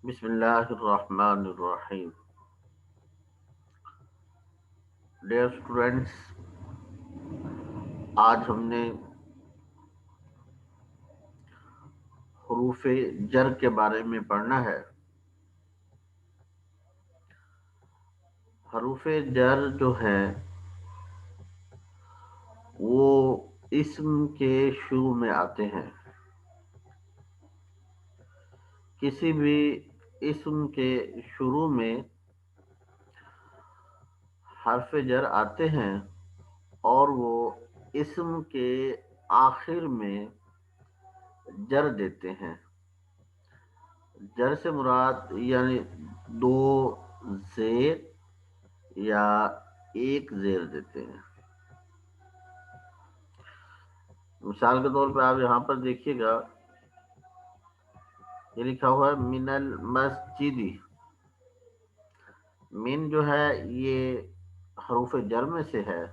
بسم اللہ الرحمن الرحیم. ڈیئر اسٹوڈینٹس، آج ہم نے حروف جر کے بارے میں پڑھنا ہے. حروف جر جو ہے وہ اسم کے شروع میں آتے ہیں. کسی بھی اسم کے شروع میں حرف جر آتے ہیں اور وہ اسم کے آخر میں جر دیتے ہیں. جر سے مراد یعنی دو زیر یا ایک زیر دیتے ہیں. مثال کے طور پہ آپ یہاں پر دیکھیے گا، یہ لکھا ہوا ہے من المسجدی. من جو ہے یہ حروف جر میں سے ہے.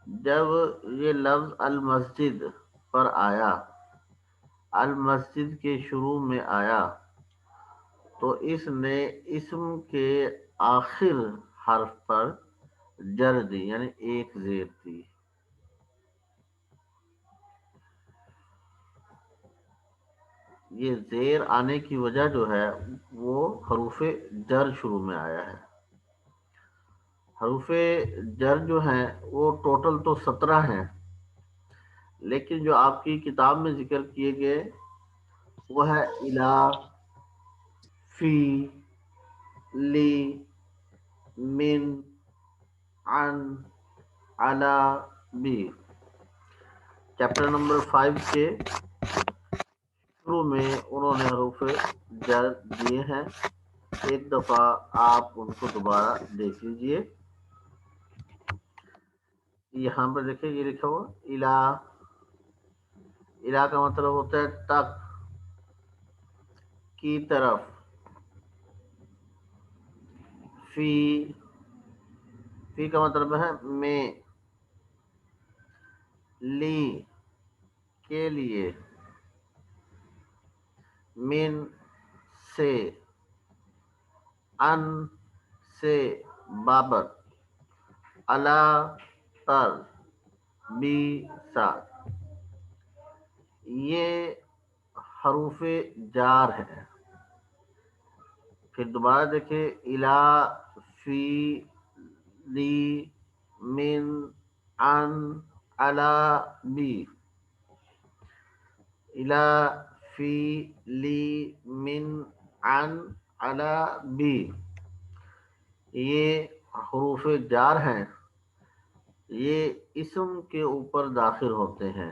جب یہ لفظ المسجد پر آیا، المسجد کے شروع میں آیا، تو اس نے اسم کے آخر حرف پر جر دی یعنی ایک زیر دی. یہ زیر آنے کی وجہ جو ہے وہ حروف جر شروع میں آیا ہے. حروف جر جو ہیں وہ ٹوٹل تو 17 ہیں، لیکن جو آپ کی کتاب میں ذکر کیے گئے وہ ہے الا، فی، لی، من، عن، علا، بی. چیپٹر نمبر 5 کے شروع میں انہوں نے حروف جر دیے ہیں. ایک دفعہ آپ ان کو دوبارہ دیکھ لیجئے. یہاں پر دیکھیں یہ لکھا ہوا الا. الا کا مطلب ہوتا ہے تک، کی طرف. فی، فی کا مطلب ہے میں. لی، کے لیے. من، سے. ان، سے، بابت. علا، پر. بی، ساتھ. یہ حروف جار ہیں. پھر دوبارہ دیکھیں الا، فی، لی، من، عن، علا، بی. الا، فی، لی، من، عن، علا، بی. یہ حروف جار ہیں. یہ اسم کے اوپر داخل ہوتے ہیں.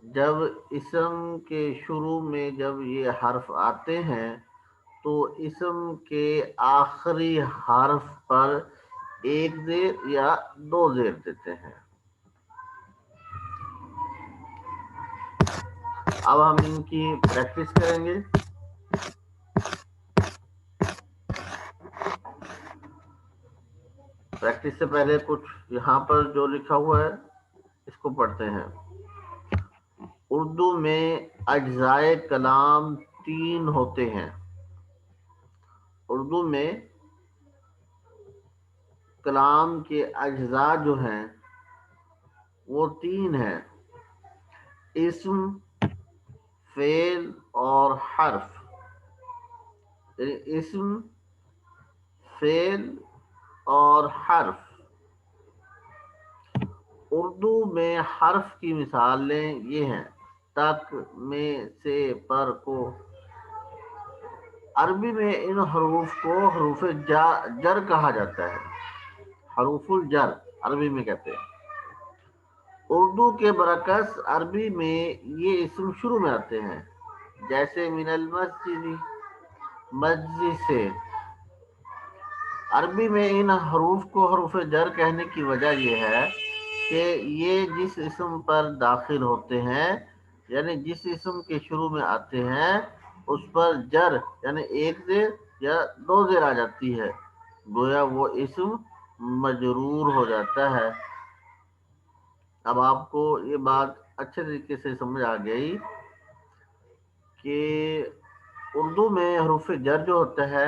جب اسم کے شروع میں جب یہ حرف آتے ہیں تو اسم کے آخری حرف پر ایک زیر یا دو زیر دیتے ہیں. اب ہم ان کی پریکٹس کریں گے. پریکٹس سے پہلے کچھ یہاں پر جو لکھا ہوا ہے اس کو پڑھتے ہیں. اردو میں اجزائے کلام 3 ہوتے ہیں. اردو میں کلام کے اجزاء جو ہیں وہ 3 ہیں: اسم، فعل اور حرف. اسم، فعل اور حرف. اردو میں حرف کی مثالیں یہ ہیں: تک، میں، سے، پر، کو. عربی میں ان حروف کو حروف جر کہا جاتا ہے. حروف الجر عربی میں کہتے ہیں. اردو کے برعکس عربی میں یہ اسم شروع میں آتے ہیں، جیسے من المسجد، مسجد سے. عربی میں ان حروف کو حروف جر کہنے کی وجہ یہ ہے کہ یہ جس اسم پر داخل ہوتے ہیں یعنی جس اسم کے شروع میں آتے ہیں اس پر جر یعنی ایک زیر یا دو زیر آ جاتی ہے، گویا وہ اسم مجرور ہو جاتا ہے. اب آپ کو یہ بات اچھے طریقے سے سمجھ آ گئی کہ اردو میں حروف جر جو ہوتا ہے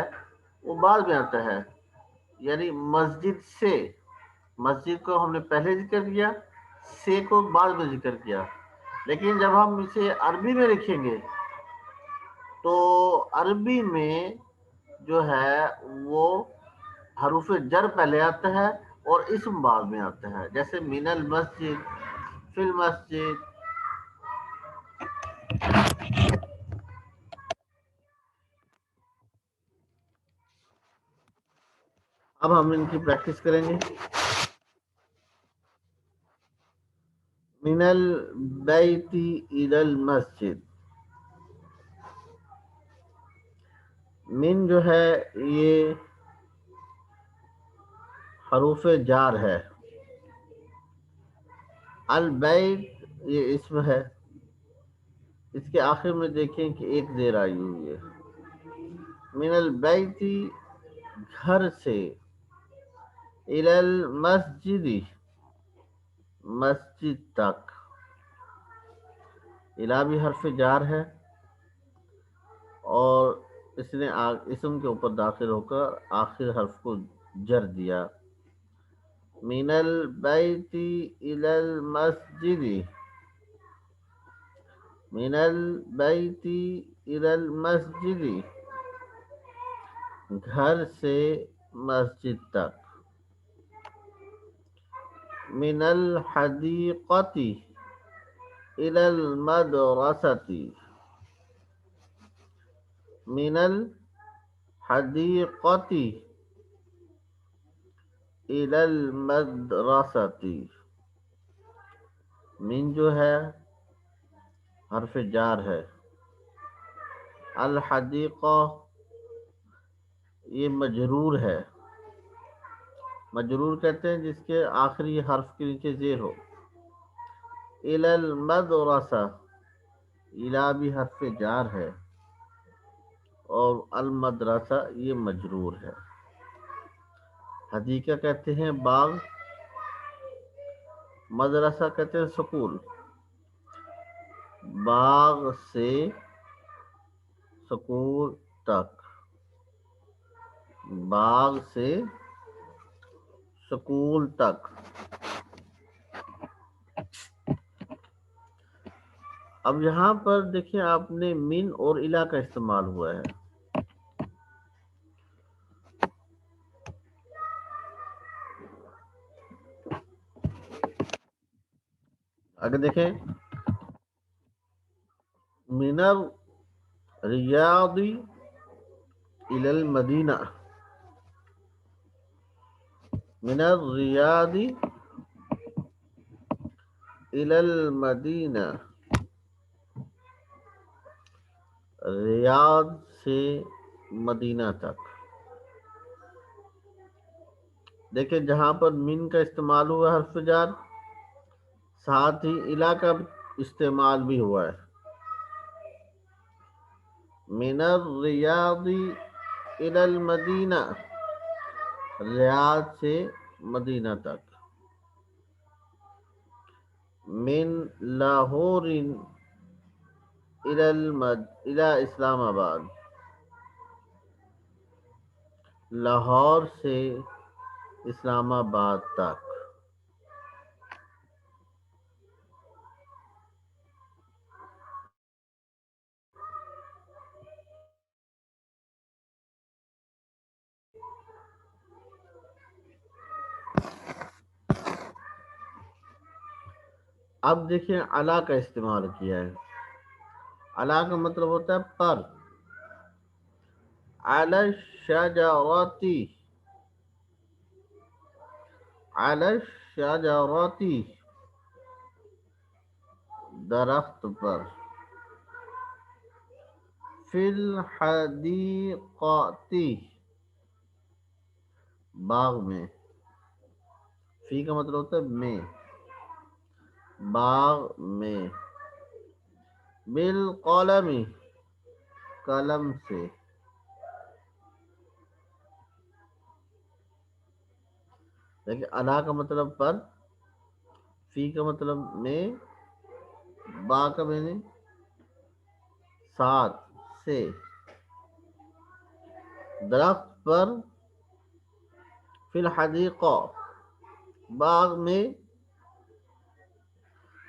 وہ بعد میں آتا ہے، یعنی مسجد سے، مسجد کو ہم نے پہلے ذکر کیا، سے کو بعد میں ذکر کیا، لیکن جب ہم اسے عربی میں لکھیں گے تو عربی میں جو ہے وہ حروف جر پہلے آتا ہے اور اسم بعد میں آتا ہے، جیسے من المسجد، فی المسجد۔ اب ہم ان کی پریکٹس کریں گے۔ من البیت الی المسجد، من جو ہے یہ حروف جار ہے، البیت یہ اسم ہے، اس کے آخر میں دیکھیں کہ ایک زیر آئی ہوئی ہے، من البیت گھر سے، الی المسجد مسجد تک، الی بھی حرف جار ہے اور اس نے اسم کے اوپر داخل ہو کر آخر حرف کو جر دیا، من البیت الی المسجد، من البیت الی المسجد گھر سے مسجد تک، من الحدیقۃ الی المدرسۃ، من الحدیقۃ الی المدرسۃ، من جو ہے حرف جار ہے، الحدیقہ یہ مجرور ہے، مجرور کہتے ہیں جس کے آخری حرف کے نیچے زیر ہو، الی المدرسہ الی بھی حرف جار ہے اور المدرسہ یہ مجرور ہے، حدیقہ کہتے ہیں باغ، مدرسہ کہتے ہیں سکول، باغ سے سکول تک، باغ سے سکول تک۔ اب یہاں پر دیکھیں آپ نے من اور الا کا استعمال ہوا ہے، اگر دیکھیں من الریاض الی المدینہ، من الریاض الی المدینہ، ریاض سے مدینہ تک، دیکھیں جہاں پر من کا استعمال ہوا حرف جار، ساتھ ہی الا کا استعمال بھی ہوا ہے، من الریاض الی المدینہ ریاض سے مدینہ تک، من لاہور الی اسلام آباد لاہور سے اسلام آباد تک۔ اب دیکھیں علا کا استعمال کیا ہے، علا کا مطلب ہوتا ہے پر، علی الشجرۃ، علی الشجرۃ درخت پر، فی الحدیقۃ باغ میں، فی کا مطلب ہوتا ہے میں، باغ میں، بالقلم قلم سے، لیکن علا کا مطلب پر، فی کا مطلب میں، با کا میں نے ساتھ سے، درخت پر، فی الحدیقہ باغ میں،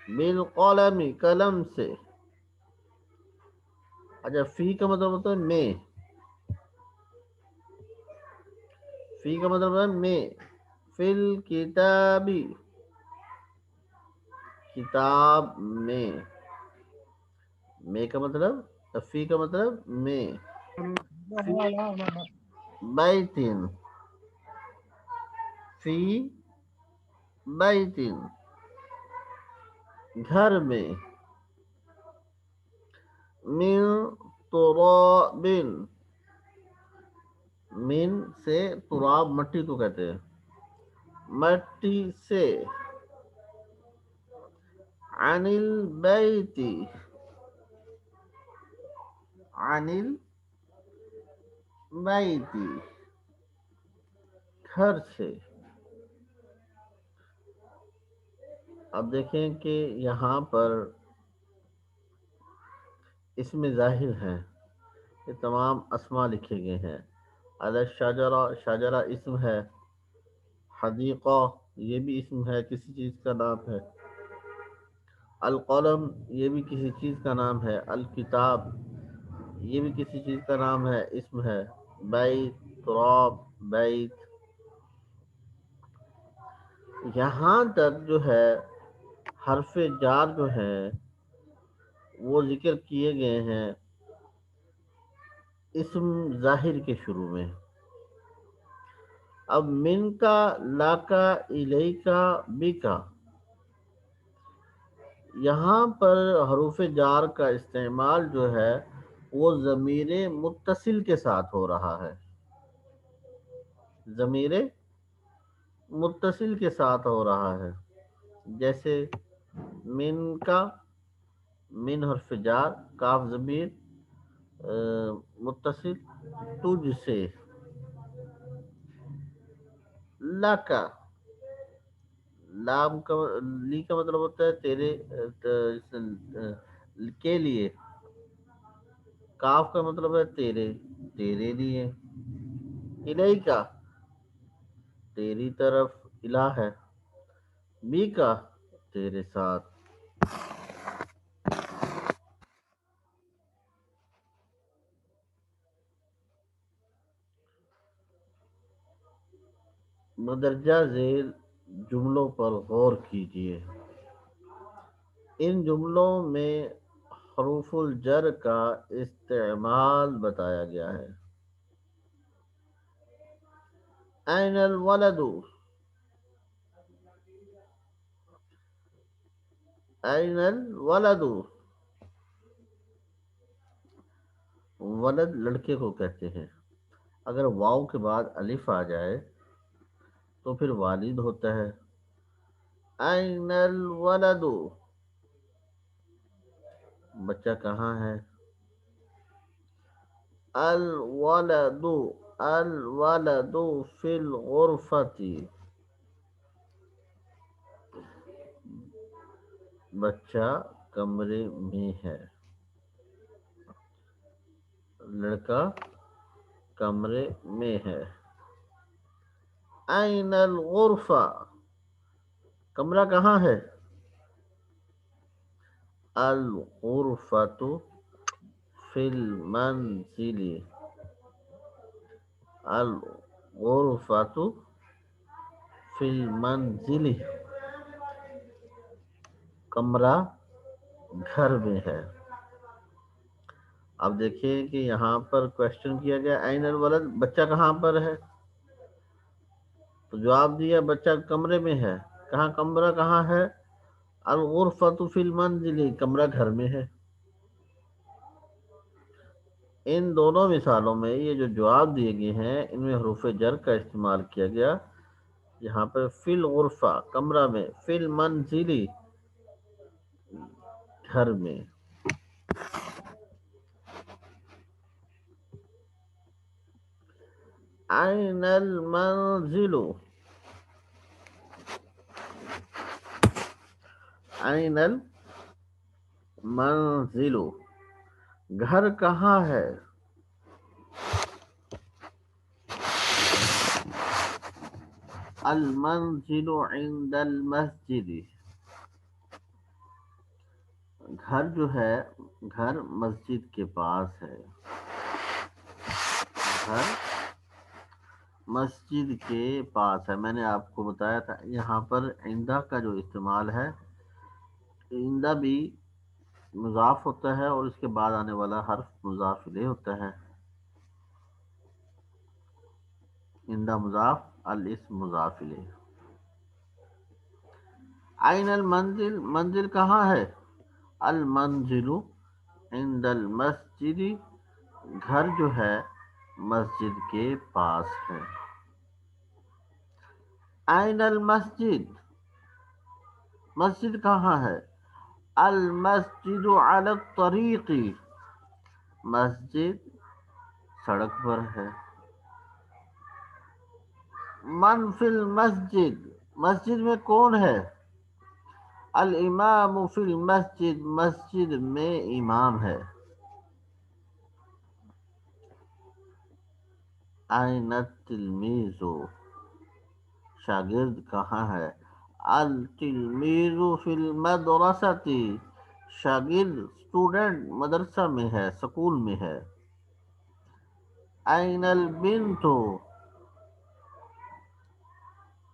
بالقلم قلم سے. اچھا فی کا مطلب ہوتا ہے میں، فی کا مطلب ہے میں. فی الکتاب کتاب میں کا مطلب، فی کا مطلب میں. فی بیتن، فی بیتن گھر میں. من تراب، من سے تراب مٹی کو کہتے ہیں، مٹی سے. عن البیت، عن البیت گھر سے. اب دیکھیں کہ یہاں پر اسم ظاہر ہیں، یہ تمام اسماء لکھے گئے ہیں. الشجرہ، شجرہ اسم ہے. حدیقہ یہ بھی اسم ہے، کسی چیز کا نام ہے. القلم یہ بھی کسی چیز کا نام ہے. الکتاب یہ بھی کسی چیز کا نام ہے، اسم ہے. بیت، تراب، بیت. یہاں تک جو ہے حرف جار جو ہیں وہ ذکر کیے گئے ہیں اسم ظاہر کے شروع میں. اب من کا، لا کا، الی کا، بی کا، یہاں پر حروف جار کا استعمال جو ہے وہ ضمیر متصل کے ساتھ ہو رہا ہے، ضمیر متصل کے ساتھ ہو رہا ہے. جیسے من کا، من حرف جار، کاف ضمیر متصل تجھ سے. لا کا، لام کا، لی کا مطلب ہوتا ہے تیرے کے لیے. کاف کا مطلب ہے تیرے، تیرے لیے. الی کا تیری طرف، الہ ہے. بی کا تیرے ساتھ. مدرجہ ذیل جملوں پر غور کیجیے. ان جملوں میں حروف الجر کا استعمال بتایا گیا ہے. این الولد، این الولد. ولد لڑکے کو کہتے ہیں. اگر واو کے بعد الف آ جائے تو پھر والد ہوتا ہے. این الولد بچہ کہاں ہے. الولد، الولد فی الغرفۃ بچہ کمرے میں ہے، لڑکا کمرے میں ہے. این الغرفہ کمرہ کہاں ہے. الغرفۃ فی المنزل، الغرفۃ فی المنزل کمرہ گھر میں ہے. اب دیکھیں کہ یہاں پر کوشچن کیا گیا این الولد بچہ کہاں پر ہے، تو جواب دیا بچہ کمرے میں ہے. کہاں کمرہ کہاں ہے، الغرفۃ فی المنزل کمرہ گھر میں ہے. ان دونوں مثالوں میں یہ جو جواب دیے گئے ہیں ان میں حروف جر کا استعمال کیا گیا. یہاں پر فی الغرفہ کمرہ میں، فی المنزل گھر میں. این المنزل، این المنزل گھر کہاں ہے. المنزل عند المسجد، گھر جو ہے، گھر مسجد کے پاس ہے، گھر مسجد کے پاس ہے۔ میں نے آپ کو بتایا تھا یہاں پر عندہ کا جو استعمال ہے، عندہ بھی مضاف ہوتا ہے اور اس کے بعد آنے والا حرف مضاف الیہ ہوتا ہے۔ عندہ مضاف، الاسم مضاف الیہ۔ عین المنزل، منزل کہاں ہے؟ المنزل عند المسجد، گھر جو ہے مسجد کے پاس ہے۔ عین المسجد، مسجد کہاں ہے؟ المسجد علی الطریق، مسجد سڑک پر ہے۔ من فی المسجد، مسجد میں کون ہے؟ الامام فی المسجد، مسجد میں امام ہے۔ عین التلمیذ، شاگرد کہاں ہے؟ التلمیذ فی المدرسۃ، شاگرد اسٹوڈنٹ مدرسہ میں ہے، سکول میں ہے۔ عین البنت،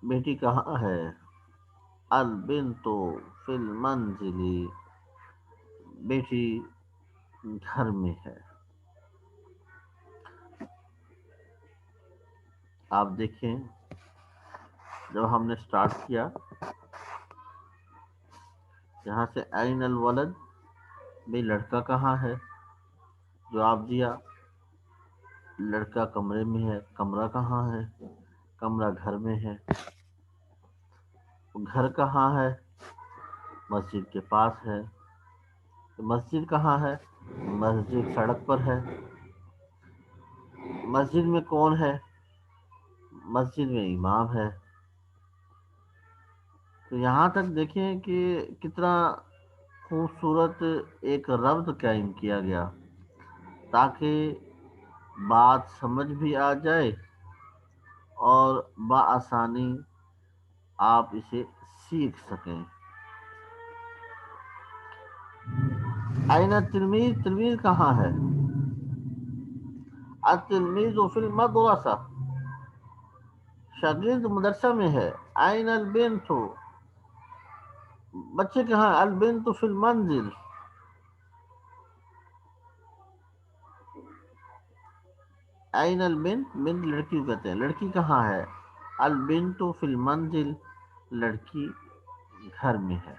بیٹی کہاں ہے؟ البنت فی المنزل، بیٹی گھر میں ہے۔ آپ دیکھیں جب ہم نے سٹارٹ کیا یہاں سے عین الولد، بھئی لڑکا کہاں ہے؟ جواب دیا لڑکا کمرے میں ہے۔ کمرہ کہاں ہے؟ کمرہ گھر میں ہے۔ گھر کہاں ہے؟ مسجد کے پاس ہے۔ مسجد کہاں ہے؟ مسجد سڑک پر ہے۔ مسجد میں کون ہے؟ مسجد میں امام ہے۔ تو یہاں تک دیکھیں کہ کتنا خوبصورت ایک ربط قائم کیا گیا تاکہ بات سمجھ بھی آ جائے اور بآسانی آپ اسے سیکھ سکیں۔ عین التلمیذ، تلمیذ کہاں ہے؟ التلمیذ فی المدرسہ، شاگرد مدرسہ میں ہے۔ عین البنت، بچے کہاں؟ البنت فی المنزل، عین البنت، بنت لڑکی کو کہتے ہیں، لڑکی کہاں ہے؟ البنت فی المنزل، لڑکی گھر میں ہے۔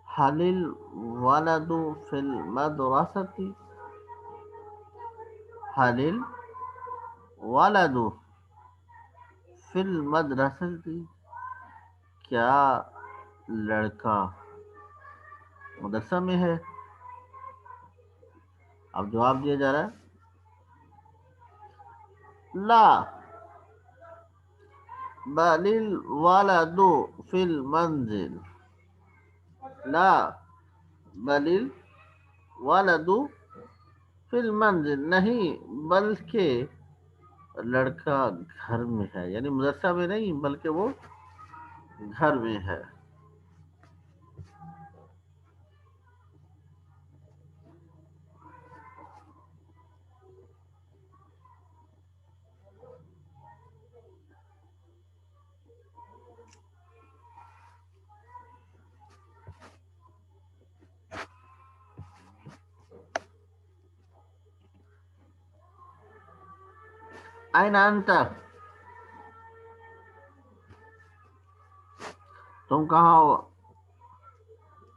حل الولد فی المدرسۃ، حل الولد فی المدرسۃ، کیا لڑکا مدرسہ میں ہے؟ اب جواب دیا جا رہا ہے لا بل الولد فی المنزل، لا بل الولد فی المنزل، نہیں بلکہ لڑکا گھر میں ہے، یعنی مدرسہ میں نہیں بلکہ وہ گھر میں ہے۔ این انت، تم کہاں ہو؟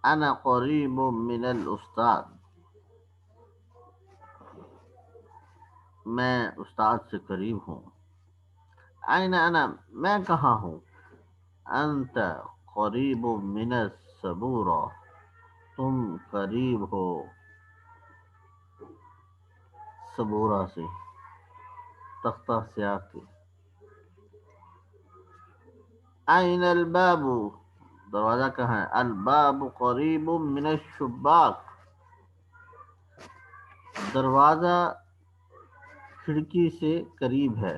انا قریب من الاستاذ، میں استاد سے قریب ہوں۔ این انا، میں کہاں ہوں؟ انت قریب من السبورہ، تم قریب ہو سبورہ سے، تختہ سیاہ کے۔ این الباب، دروازہ کہاں ہے؟ الباب قریب من الشباک، دروازہ کھڑکی سے قریب ہے۔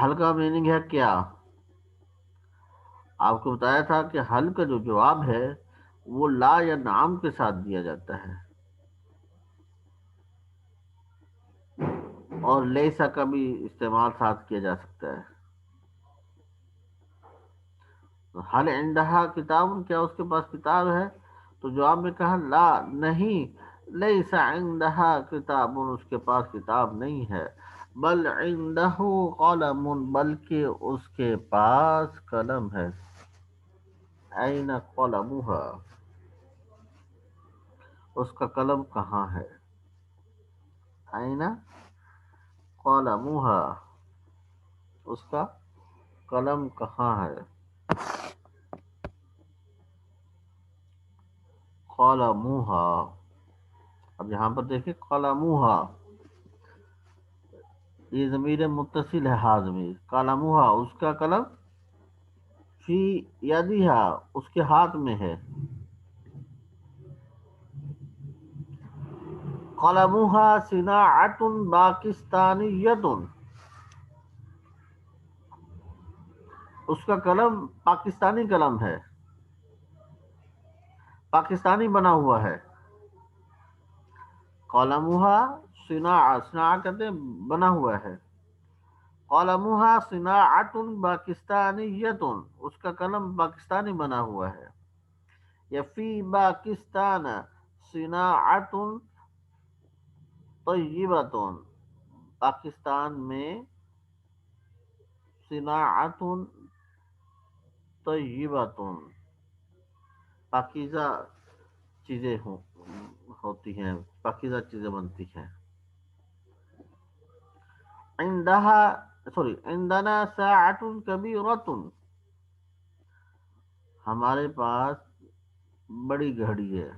حل کا میننگ ہے کیا؟ آپ کو بتایا تھا کہ حل کا جو جواب ہے وہ لا یا نعم کے ساتھ دیا جاتا ہے، اور لیسا کا بھی استعمال ساتھ کیا جا سکتا ہے۔ حل عندہا کتاب، کیا اس کے پاس کتاب ہے؟ تو جواب میں کہا لا، نہیں، لیس عندہا کتاب، اس کے پاس کتاب نہیں ہے، بل عندہ قلم، بلکہ اس کے پاس قلم ہے۔ این قلمها، اس کا قلم کہاں ہے؟ این قلمها، اس کا قلم کہاں ہے؟ قلمها، اب یہاں پر دیکھیں قلمها، یہ ضمیر متصل ہے، ہاضمی قلمها، اس کا قلم، فی یدیہا، اس کے ہاتھ میں ہے، قلمها صناعت پاکستانیت، اس کا قلم پاکستانی قلم ہے، پاکستانی بنا ہوا ہے۔ قلمها صناع کہتے ہیں بنا ہوا ہے، قلمها صناعت پاکستانیت، اس کا قلم پاکستانی بنا ہوا ہے، یا فی پاکستان صناعت طیبۃ، پاکستان میں صناعت طیبۃ، پاکیزہ چیزیں ہوتی ہیں، پاکیزہ چیزیں بنتی ہیں۔ عندنا ساعۃ کبیرۃ، ہمارے پاس بڑی گھڑی ہے۔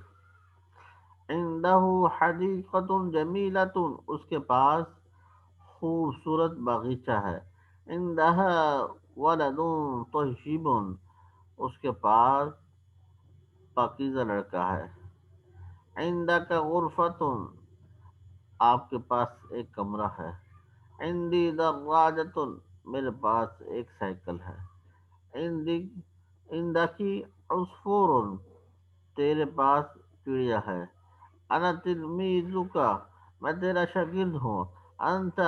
عندہ حدیقۃ جمیلۃ، اس کے پاس خوبصورت باغیچہ ہے۔ عندہ ولد طیب، اس کے پاس پاکیزہ لڑکا ہے۔ عندک غرفۃ، آپ کے پاس ایک کمرہ ہے۔ عندی دراجۃ، میرے پاس ایک سائیکل ہے۔ عندکی عصفور، تیرے پاس چڑیا ہے۔ انا تلمیذک، میں تیرا شاگرد ہوں۔ انت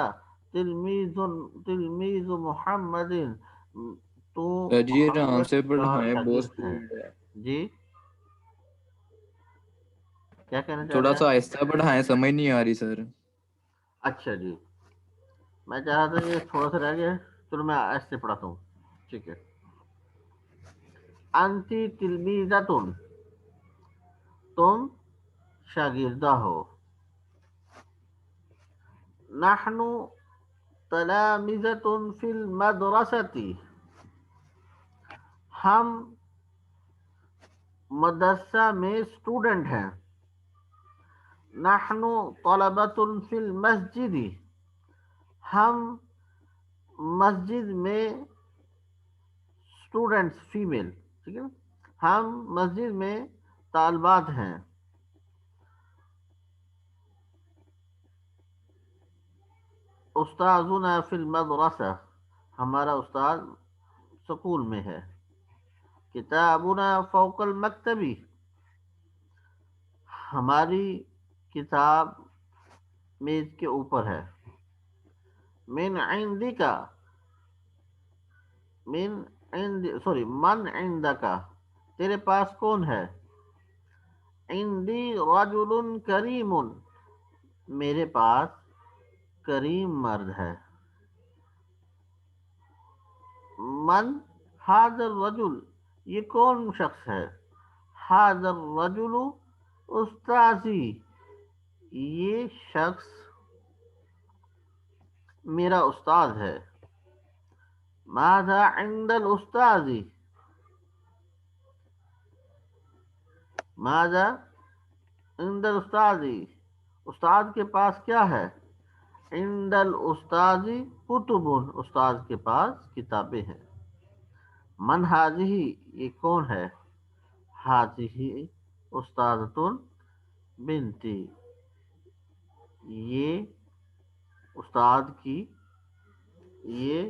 تلمیذ محمد، تو سر جی آرام محمد سے کا پڑھائیں، بہت شاگرد ہے۔ اسپیڈ ہے، جی کیا کہنا تھوڑا چاہتے ہیں؟ سا آہستہ پڑھائیں، سمجھ نہیں آ رہی سر۔ اچھا جی، میں چاہ رہا تھا یہ تھوڑا سا رہ گیا، چلو میں ایسے پڑھاتا ہوں، ٹھیک ہے۔ انتی تلمیذۃ، تم شاگردہ ہو۔ نحن تلامذۃ فی المدرسۃ، ہم مدرسہ میں اسٹوڈنٹ ہیں۔ نحن طلبۃ فی المسجد، ہم مسجد میں اسٹوڈنٹس، فیمیل، ٹھیک ہے نا، ہم مسجد میں طالبات ہیں۔ استاذنا فی المدرسہ، ہمارا استاد سکول میں ہے۔ کتابنا فوق المکتبی، ہماری کتاب میز کے اوپر ہے۔ من عندک، من عندک، تیرے پاس کون ہے؟ عندی رجل کریم، میرے پاس کریم مرد ہے۔ من ھذا الرجل، یہ کون شخص ہے؟ ھذا الرجل استاذی، یہ شخص میرا استاد ہے۔ ماذا عند الاستاذ، ماذا عند الاستاذ، استاد کے پاس کیا ہے؟ عند الاستاذ کتب، استاد کے پاس کتابیں ہیں۔ من ھذہ، یہ کون ہے؟ ھذہ استاذۃ بنتی، یہ استاد کی، یہ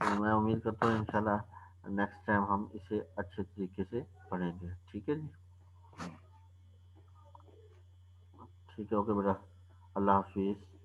تو میں امید کرتا ہوں انشاءاللہ نیکسٹ ٹائم ہم اسے اچھے طریقے سے پڑھیں گے. ٹھیک ہے جی, ٹھیک ہے, اوکے بیٹا, اللہ حافظ.